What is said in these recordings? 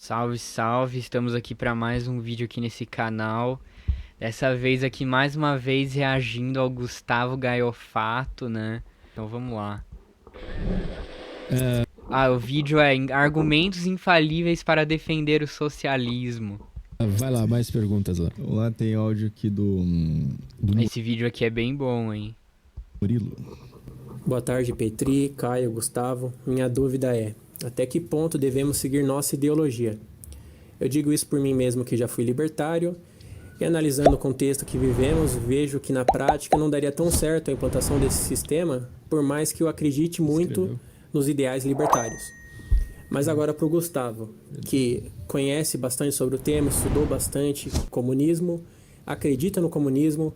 Salve, salve! Estamos aqui para mais um vídeo aqui nesse canal. Dessa vez aqui mais uma vez reagindo ao Gustavo Gaiofato, né? Então vamos lá. O vídeo é Argumentos Infalíveis para Defender o Socialismo. Vai lá, mais perguntas lá. Lá tem áudio aqui do Esse vídeo aqui é bem bom, hein? Murilo. Boa tarde, Petri, Caio, Gustavo. Minha dúvida é: até que ponto devemos seguir nossa ideologia? Eu digo isso por mim mesmo, que já fui libertário, e analisando o contexto que vivemos, vejo que na prática não daria tão certo a implantação desse sistema, por mais que eu acredite muito nos ideais libertários. Mas agora para o Gustavo, que conhece bastante sobre o tema, estudou bastante comunismo, acredita no comunismo.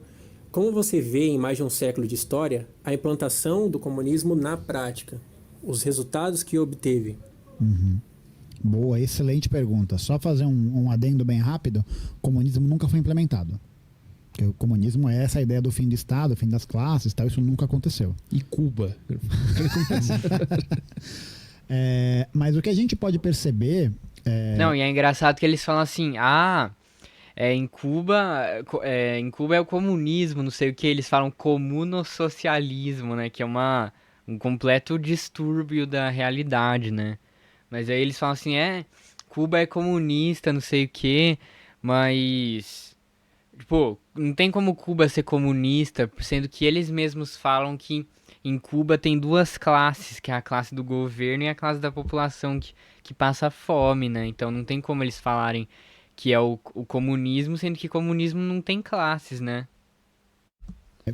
Como você vê em mais de um século de história a implantação do comunismo na prática? Os resultados que obteve? Boa, excelente pergunta. Só fazer um adendo bem rápido: o comunismo nunca foi implementado. Porque o comunismo é essa ideia do fim do Estado, fim das classes, tal, isso nunca aconteceu. E Cuba? Mas o que a gente pode perceber... Não, e é engraçado que eles falam assim, em Cuba é o comunismo, não sei o que, eles falam comunossocialismo, né, que é um completo distúrbio da realidade, né, mas aí eles falam assim, Cuba é comunista, não sei o que, mas, tipo, não tem como Cuba ser comunista, sendo que eles mesmos falam que em Cuba tem duas classes, que é a classe do governo e a classe da população que passa fome, né? Então não tem como eles falarem que é o comunismo, sendo que comunismo não tem classes, né?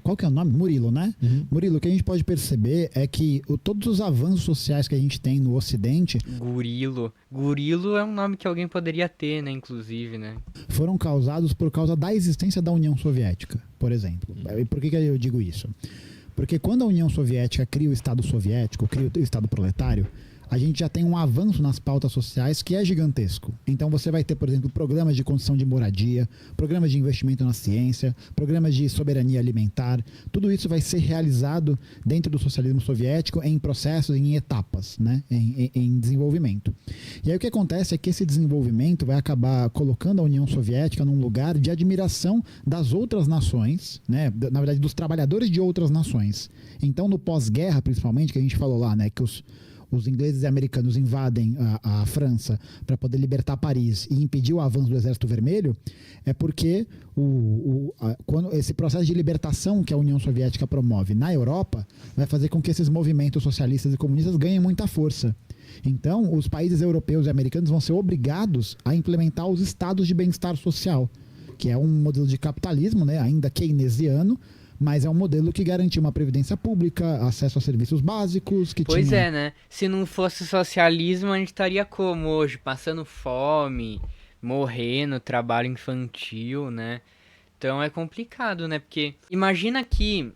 Qual que é o nome? Murilo, né? Murilo, o que a gente pode perceber é que todos os avanços sociais que a gente tem no Ocidente... Gurilo é um nome que alguém poderia ter, né? Inclusive, né? Foram causados por causa da existência da União Soviética, por exemplo. E por que eu digo isso? Porque quando a União Soviética cria o Estado soviético, cria o Estado proletário, a gente já tem um avanço nas pautas sociais que é gigantesco. Então você vai ter, por exemplo, programas de condição de moradia, programas de investimento na ciência, programas de soberania alimentar. Tudo isso vai ser realizado dentro do socialismo soviético em processos, em etapas, né? em desenvolvimento. E aí o que acontece é que esse desenvolvimento vai acabar colocando a União Soviética num lugar de admiração das outras nações, né? Na verdade, dos trabalhadores de outras nações. Então, no pós-guerra, principalmente, que a gente falou lá, né, que os ingleses e americanos invadem a França para poder libertar Paris e impedir o avanço do Exército Vermelho, é porque quando esse processo de libertação que a União Soviética promove na Europa vai fazer com que esses movimentos socialistas e comunistas ganhem muita força. Então, os países europeus e americanos vão ser obrigados a implementar os estados de bem-estar social, que é um modelo de capitalismo, né, ainda keynesiano, mas é um modelo que garantia uma previdência pública, acesso a serviços básicos, Pois é, né? Se não fosse socialismo, a gente estaria como hoje? Passando fome, morrendo, trabalho infantil, né? Então é complicado, né? Porque imagina que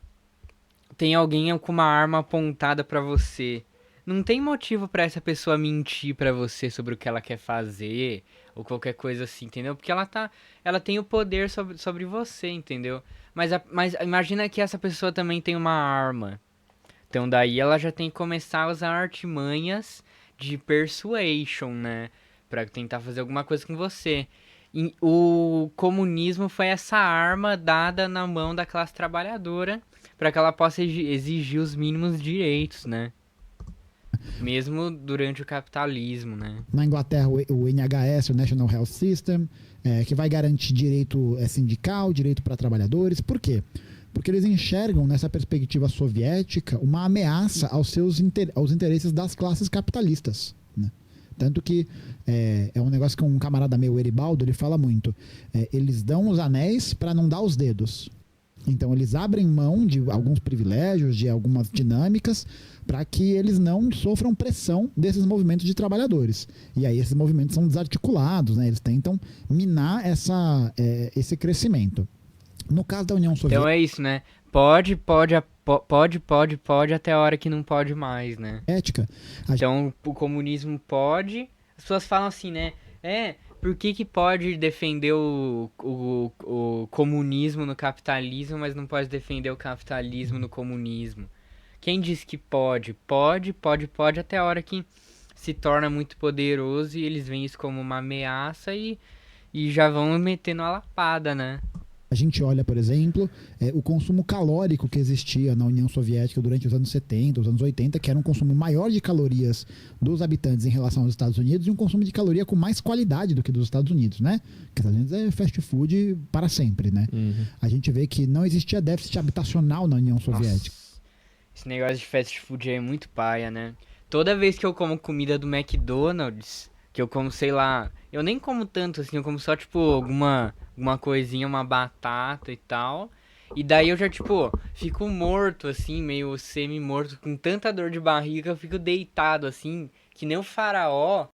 tem alguém com uma arma apontada pra você. Não tem motivo pra essa pessoa mentir pra você sobre o que ela quer fazer ou qualquer coisa assim, entendeu? Porque ela tem o poder sobre você, entendeu? Mas imagina que essa pessoa também tem uma arma. Então daí ela já tem que começar a usar artimanhas de persuasion, né? Pra tentar fazer alguma coisa com você. E o comunismo foi essa arma dada na mão da classe trabalhadora para que ela possa exigir os mínimos direitos, né? Mesmo durante o capitalismo, né? Na Inglaterra, o NHS, o National Health System, que vai garantir direito sindical, direito para trabalhadores. Por quê? Porque eles enxergam nessa perspectiva soviética uma ameaça aos interesses das classes capitalistas, né? Tanto que é um negócio que um camarada meu, o Eribaldo, ele fala muito. Eles dão os anéis para não dar os dedos. Então eles abrem mão de alguns privilégios, de algumas dinâmicas, para que eles não sofram pressão desses movimentos de trabalhadores. E aí esses movimentos são desarticulados, né? Eles tentam minar esse crescimento. No caso da União Soviética... Então é isso, né? Pode até a hora que não pode mais, né? Então o comunismo pode... As pessoas falam assim, né? Por que pode defender o comunismo no capitalismo, mas não pode defender o capitalismo no comunismo? Quem disse que pode? Pode até a hora que se torna muito poderoso e eles veem isso como uma ameaça e já vão metendo a lapada, né? A gente olha, por exemplo, o consumo calórico que existia na União Soviética durante os anos 70, os anos 80, que era um consumo maior de calorias dos habitantes em relação aos Estados Unidos e um consumo de caloria com mais qualidade do que dos Estados Unidos, né? Porque os Estados Unidos é fast food para sempre, né? A gente vê que não existia déficit habitacional na União Soviética. Nossa, esse negócio de fast food aí é muito paia, né? Toda vez que eu como comida do McDonald's, que eu como, sei lá, eu nem como tanto assim, eu como só, tipo, alguma coisinha, uma batata e tal. E daí eu já, tipo, fico morto, assim, meio semi-morto, com tanta dor de barriga, eu fico deitado, assim, que nem o faraó.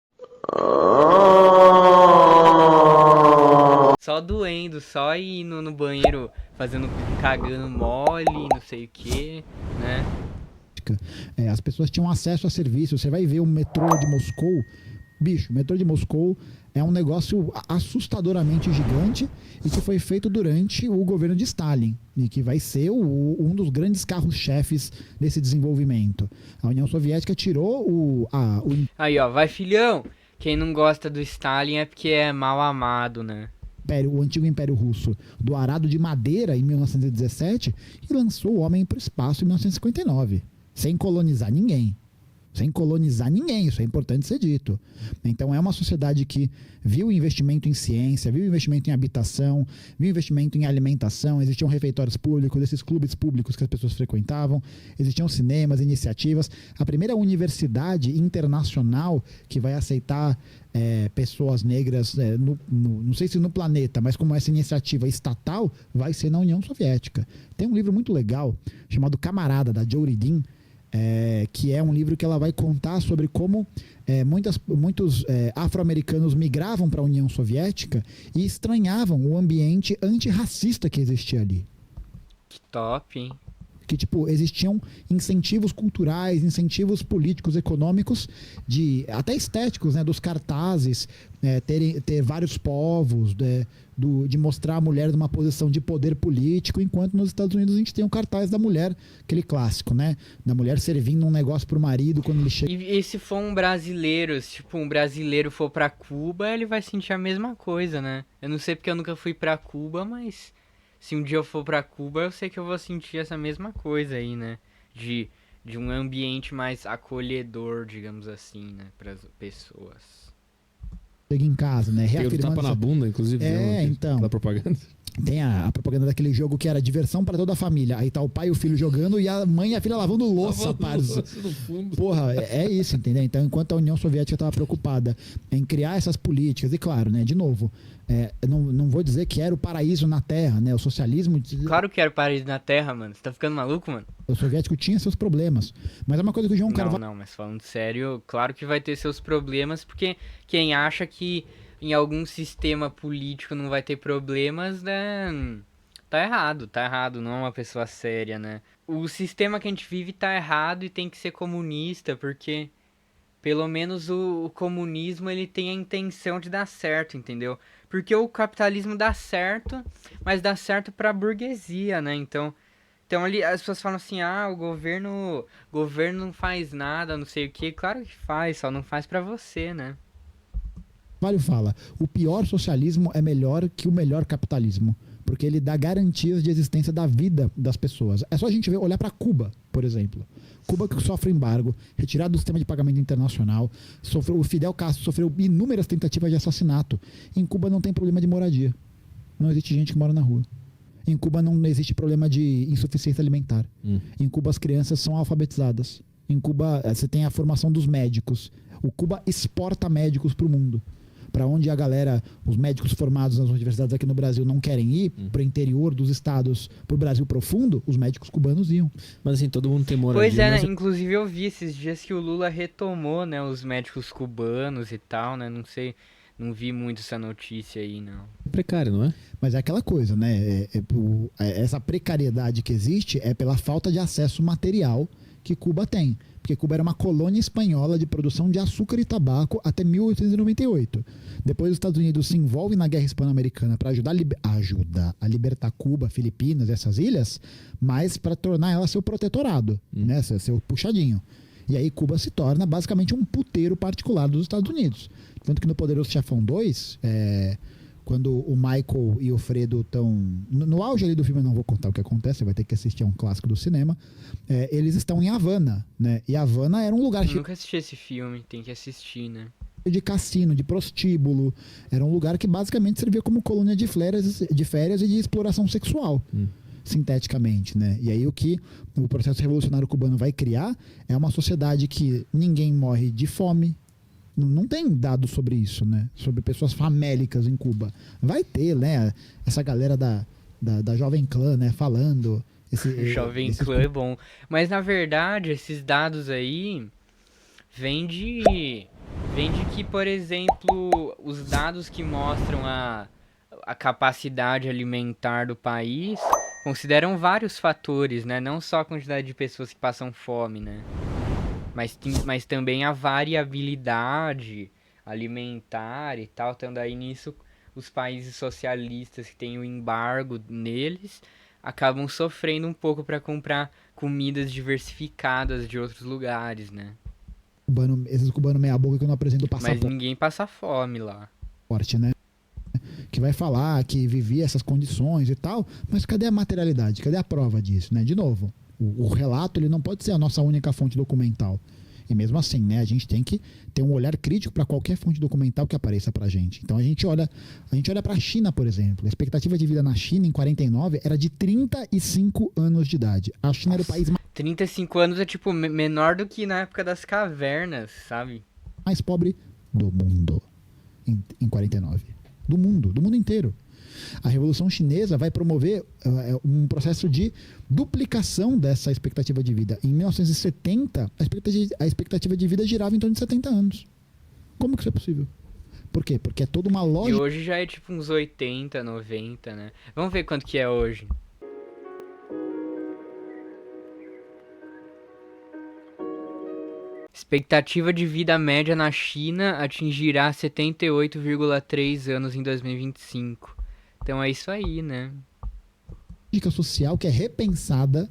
Só doendo, só ir no banheiro fazendo, cagando mole, não sei o que, né? As pessoas tinham acesso a serviços. Você vai ver o metrô de Moscou. Bicho, o metrô de Moscou é um negócio assustadoramente gigante e que foi feito durante o governo de Stalin e que vai ser um dos grandes carros-chefes desse desenvolvimento. A União Soviética tirou Aí, ó, vai filhão! Quem não gosta do Stalin é porque é mal amado, né? o antigo Império Russo do arado de madeira em 1917 e lançou o homem para o espaço em 1959, sem colonizar ninguém. Sem colonizar ninguém, isso é importante ser dito. Então é uma sociedade que viu investimento em ciência, viu investimento em habitação, viu investimento em alimentação, existiam refeitórios públicos, esses clubes públicos que as pessoas frequentavam, existiam cinemas, iniciativas. A primeira universidade internacional que vai aceitar pessoas negras, não sei se no planeta, mas como essa iniciativa estatal, vai ser na União Soviética. Tem um livro muito legal chamado Camarada, da Jodie Dean, que é um livro que ela vai contar sobre como muitos afro-americanos migravam para a União Soviética e estranhavam o ambiente antirracista que existia ali. Que top, hein? Que, tipo, existiam incentivos culturais, incentivos políticos, econômicos, até estéticos, né? Dos cartazes, ter vários povos, de mostrar a mulher numa posição de poder político, enquanto nos Estados Unidos a gente tem o cartaz da mulher, aquele clássico, né? Da mulher servindo um negócio pro marido quando ele chega. E se for um brasileiro, se tipo um brasileiro for pra Cuba, ele vai sentir a mesma coisa, né? Eu não sei porque eu nunca fui pra Cuba, mas se um dia eu for pra Cuba, eu sei que eu vou sentir essa mesma coisa aí, né? De um ambiente mais acolhedor, digamos assim, né? Pras pessoas. Chega em casa, né? Tem o tapa na bunda, inclusive. Então. Aquela propaganda. Tem a propaganda daquele jogo que era diversão para toda a família. Aí tá o pai e o filho jogando e a mãe e a filha lavando louça, parça. Porra, é isso, entendeu? Então, enquanto a União Soviética estava preocupada em criar essas políticas, e claro, né, de novo, não vou dizer que era o paraíso na Terra, né? O socialismo... Claro que era o paraíso na Terra, mano. Você tá ficando maluco, mano? O soviético tinha seus problemas. Mas é uma coisa que o João Carvalho... Não, mas falando sério, claro que vai ter seus problemas, porque quem acha que em algum sistema político não vai ter problemas, né? Tá errado, não é uma pessoa séria, né? O sistema que a gente vive tá errado e tem que ser comunista, porque pelo menos o comunismo ele tem a intenção de dar certo, entendeu? Porque o capitalismo dá certo, mas dá certo pra burguesia, né? Então ali as pessoas falam assim, o governo não faz nada, não sei o que. Claro que faz, só não faz pra você, né? Fala, o pior socialismo é melhor que o melhor capitalismo, porque ele dá garantias de existência da vida das pessoas. É só a gente olhar para Cuba, por exemplo. Cuba que sofre embargo, retirado do sistema de pagamento internacional, o Fidel Castro sofreu inúmeras tentativas de assassinato. Em Cuba não tem problema de moradia. Não existe gente que mora na rua. Em Cuba não existe problema de insuficiência alimentar. Em Cuba as crianças são alfabetizadas. Em Cuba você tem a formação dos médicos. O Cuba exporta médicos para o mundo. Para onde a galera, os médicos formados nas universidades aqui no Brasil não querem ir, para o interior dos estados, para o Brasil profundo, os médicos cubanos iam. Mas assim, todo mundo tem moradia. Pois é, né? Inclusive eu vi esses dias que o Lula retomou, né, os médicos cubanos e tal, né? Não sei, não vi muito essa notícia aí, não. É precário, não é? Mas é aquela coisa, né? Essa precariedade que existe é pela falta de acesso material que Cuba tem. Porque Cuba era uma colônia espanhola de produção de açúcar e tabaco até 1898. Depois os Estados Unidos se envolvem na guerra hispano-americana para ajudar a libertar Cuba, Filipinas, essas ilhas, mas para tornar ela seu protetorado, né? Seu puxadinho. E aí Cuba se torna basicamente um puteiro particular dos Estados Unidos. Tanto que no Poderoso Chefão 2, quando o Michael e o Fredo estão... No auge ali do filme, eu não vou contar o que acontece, você vai ter que assistir a um clássico do cinema. Eles estão em Havana, né? E Havana era um lugar... Eu nunca assisti esse filme, tem que assistir, né? De cassino, de prostíbulo. Era um lugar que basicamente servia como colônia de férias e de exploração sexual. Sinteticamente, né? E aí o que o processo revolucionário cubano vai criar é uma sociedade que ninguém morre de fome. Não tem dados sobre isso, né? Sobre pessoas famélicas em Cuba. Vai ter, né? Essa galera da Jovem Clã, né? Falando. Jovem Clã é bom. Mas na verdade, esses dados aí vêm de que, por exemplo, os dados que mostram a capacidade alimentar do país consideram vários fatores, né? Não só a quantidade de pessoas que passam fome, né? Mas também a variabilidade alimentar e tal. Então daí nisso os países socialistas que têm o embargo neles acabam sofrendo um pouco para comprar comidas diversificadas de outros lugares, né? Esses cubanos meia boca que não apresentam passaporte. Mas ninguém passa fome lá. Né? Que vai falar que vivia essas condições e tal, mas cadê a materialidade? Cadê a prova disso, né? De novo, o relato ele não pode ser a nossa única fonte documental. E mesmo assim, né, a gente tem que ter um olhar crítico para qualquer fonte documental que apareça pra gente. Então a gente olha para a China, por exemplo. A expectativa de vida na China em 49 era de 35 anos de idade. A China era o país 35 anos é tipo menor do que na época das cavernas, sabe? mais pobre do mundo em 49. Do mundo inteiro. A Revolução Chinesa vai promover um processo de duplicação dessa expectativa de vida. Em 1970, a expectativa de vida girava em torno de 70 anos. Como que isso é possível? Por quê? Porque é toda uma E lógica... hoje já é tipo uns 80, 90, né? Vamos ver quanto que é hoje. Expectativa de vida média na China atingirá 78,3 anos em 2025. Então é isso aí, né? Lógica social que é repensada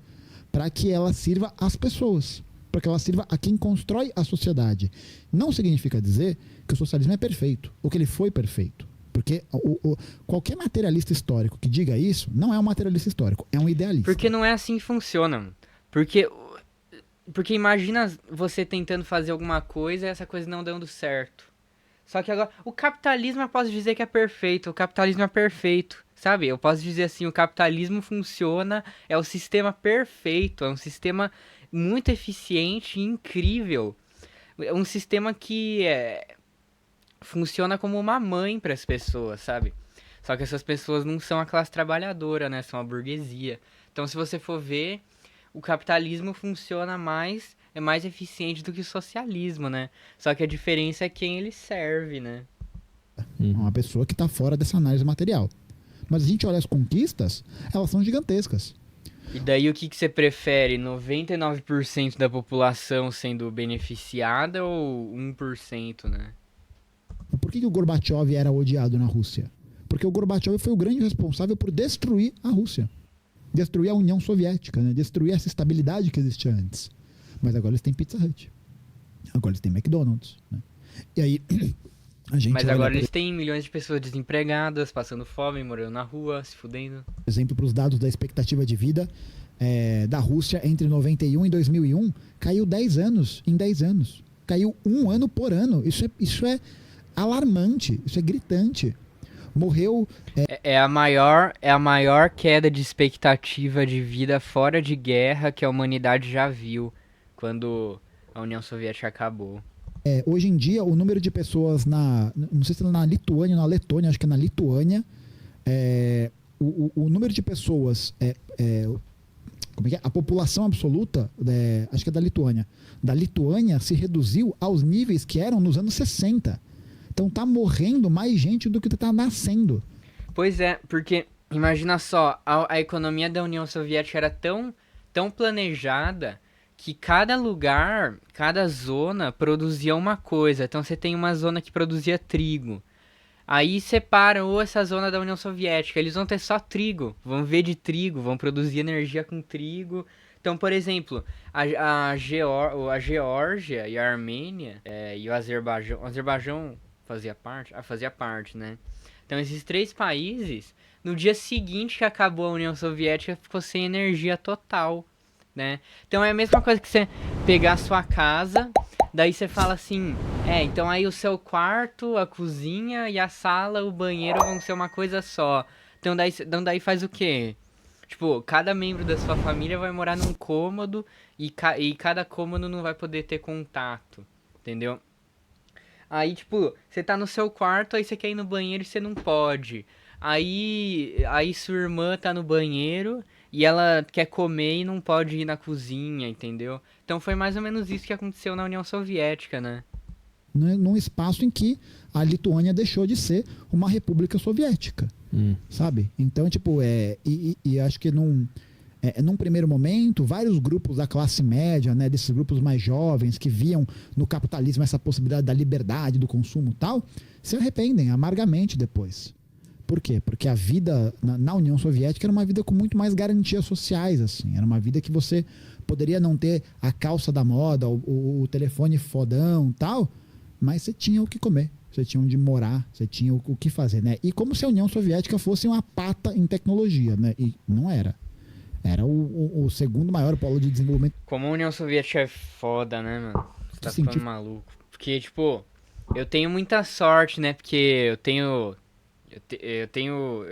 para que ela sirva às pessoas, para que ela sirva a quem constrói a sociedade. Não significa dizer que o socialismo é perfeito, ou que ele foi perfeito. Porque qualquer materialista histórico que diga isso, não é um materialista histórico, é um idealista. Porque não é assim que funciona. Porque imagina você tentando fazer alguma coisa e essa coisa não dando certo. Só que agora, o capitalismo eu posso dizer que é perfeito, o capitalismo é perfeito, sabe? Eu posso dizer assim, o capitalismo funciona, é o sistema perfeito, é um sistema muito eficiente e incrível. É um sistema que funciona como uma mãe para as pessoas, sabe? Só que essas pessoas não são a classe trabalhadora, né? São a burguesia. Então, se você for ver, o capitalismo funciona mais, é mais eficiente do que o socialismo, né? Só que a diferença é quem ele serve, né? Uma pessoa que está fora dessa análise material. Mas a gente olha as conquistas, elas são gigantescas. E daí o que você prefere? 99% da população sendo beneficiada ou 1%, né? Por que o Gorbachev era odiado na Rússia? Porque o Gorbachev foi o grande responsável por destruir a Rússia. Destruir a União Soviética, né? Destruir essa estabilidade que existia antes. Mas agora eles têm Pizza Hut. Agora eles têm McDonald's. Né? E aí, a gente Mas agora eles têm milhões de pessoas desempregadas, passando fome, morando na rua, se fudendo. Por exemplo, para os dados da expectativa de vida da Rússia entre 91 e 2001, caiu 10 anos em 10 anos. Caiu 1 ano por ano. Isso é alarmante, isso é gritante. Morreu... É a maior queda de expectativa de vida fora de guerra que a humanidade já viu quando a União Soviética acabou. Hoje em dia, o número de pessoas não sei se é na Lituânia ou na Letônia, acho que é na Lituânia, o número de pessoas... como é que é? A população absoluta, acho que é da Lituânia se reduziu aos níveis que eram nos anos 60. Então tá morrendo mais gente do que tá nascendo. Pois é, porque imagina só, a economia da União Soviética era tão planejada que cada lugar, cada zona produzia uma coisa. Então você tem uma zona que produzia trigo. Aí separam essa zona da União Soviética, eles vão ter só trigo, vão ver de trigo, vão produzir energia com trigo. Então, por exemplo, a Geórgia e a Armênia e o Azerbaijão fazia parte? Ah, fazia parte, né? Então, esses 3 países, no dia seguinte que acabou a União Soviética, ficou sem energia total, né? Então, é a mesma coisa que você pegar a sua casa, daí você fala assim, então aí o seu quarto, a cozinha e a sala, o banheiro vão ser uma coisa só. Então, daí faz o quê? Tipo, cada membro da sua família vai morar num cômodo e cada cômodo não vai poder ter contato, entendeu? Aí, tipo, você tá no seu quarto, aí você quer ir no banheiro e você não pode. Aí sua irmã tá no banheiro e ela quer comer e não pode ir na cozinha, entendeu? Então foi mais ou menos isso que aconteceu na União Soviética, né? Num espaço em que a Lituânia deixou de ser uma república soviética, sabe? Então, tipo, e acho que num primeiro momento, vários grupos da classe média, né, desses grupos mais jovens que viam no capitalismo essa possibilidade da liberdade, do consumo e tal, se arrependem amargamente depois. Por quê? Porque a vida na União Soviética era uma vida com muito mais garantias sociais, assim. Era uma vida que você poderia não ter a calça da moda, o telefone fodão e tal, mas você tinha o que comer, você tinha onde morar, você tinha o que fazer, né? E como se a União Soviética fosse uma pata em tecnologia, né? E não era. Era o segundo maior polo de desenvolvimento. Como a União Soviética é foda, né, mano? Você tá ficando maluco. Porque, tipo, eu tenho muita sorte, né? Porque eu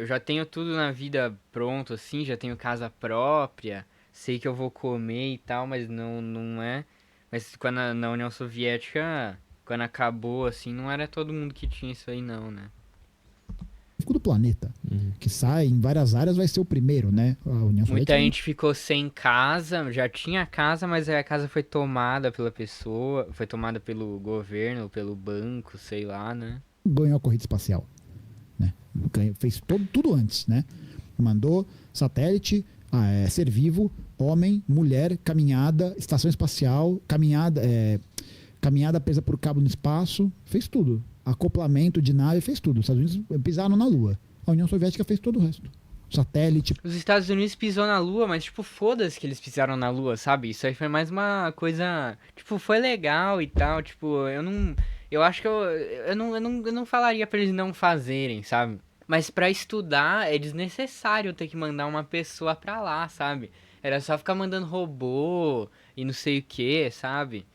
já tenho tudo na vida pronto, assim, já tenho casa própria, sei que eu vou comer e tal, mas não é. Mas na União Soviética, quando acabou, assim, não era todo mundo que tinha isso aí, não, né? Do planeta, que sai em várias áreas, vai ser o primeiro, né? A União Soviética. Muita gente ficou sem casa, já tinha casa, mas aí a casa foi tomada pela pessoa, foi tomada pelo governo, pelo banco, sei lá, né? Ganhou a corrida espacial, né? Fez tudo antes, né? Mandou satélite, ser vivo, homem, mulher, caminhada, estação espacial, caminhada presa por cabo no espaço, fez tudo. Acoplamento de nave, fez tudo. Os Estados Unidos pisaram na Lua. A União Soviética fez todo o resto. Satélite. Os Estados Unidos pisou na Lua, mas, tipo, foda-se que eles pisaram na Lua, sabe? Isso aí foi mais uma coisa... Tipo, foi legal e tal, tipo, eu acho que eu não falaria pra eles não fazerem, sabe? Mas pra estudar é desnecessário ter que mandar uma pessoa pra lá, sabe? Era só ficar mandando robô e não sei o que, sabe?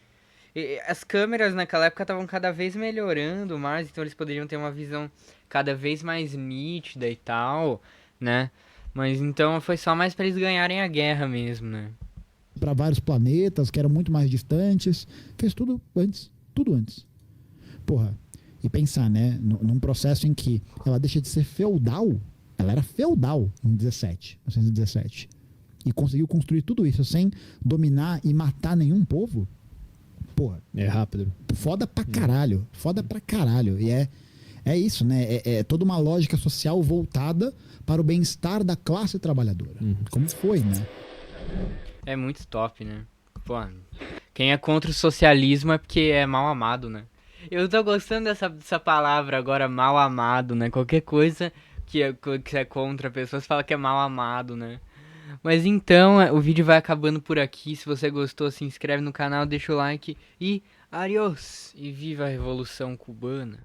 As câmeras naquela época estavam cada vez melhorando mais, então eles poderiam ter uma visão cada vez mais nítida e tal, né? Mas então foi só mais pra eles ganharem a guerra mesmo, né? Para vários planetas que eram muito mais distantes. Fez tudo antes. Tudo antes. Porra. E pensar, né? Num processo em que ela deixa de ser feudal. Ela era feudal em 1917. E conseguiu construir tudo isso sem dominar e matar nenhum povo. Porra. É rápido. Foda pra caralho. Foda pra caralho. E é isso, né? É toda uma lógica social voltada para o bem-estar da classe trabalhadora. Como foi, né? É muito top, né? Pô, quem é contra o socialismo é porque é mal amado, né? Eu tô gostando dessa palavra agora, mal amado, né? Qualquer coisa que é contra a pessoa, você fala que é mal amado, né? Mas então, o vídeo vai acabando por aqui. Se você gostou, se inscreve no canal, deixa o like e adiós! E viva a Revolução Cubana!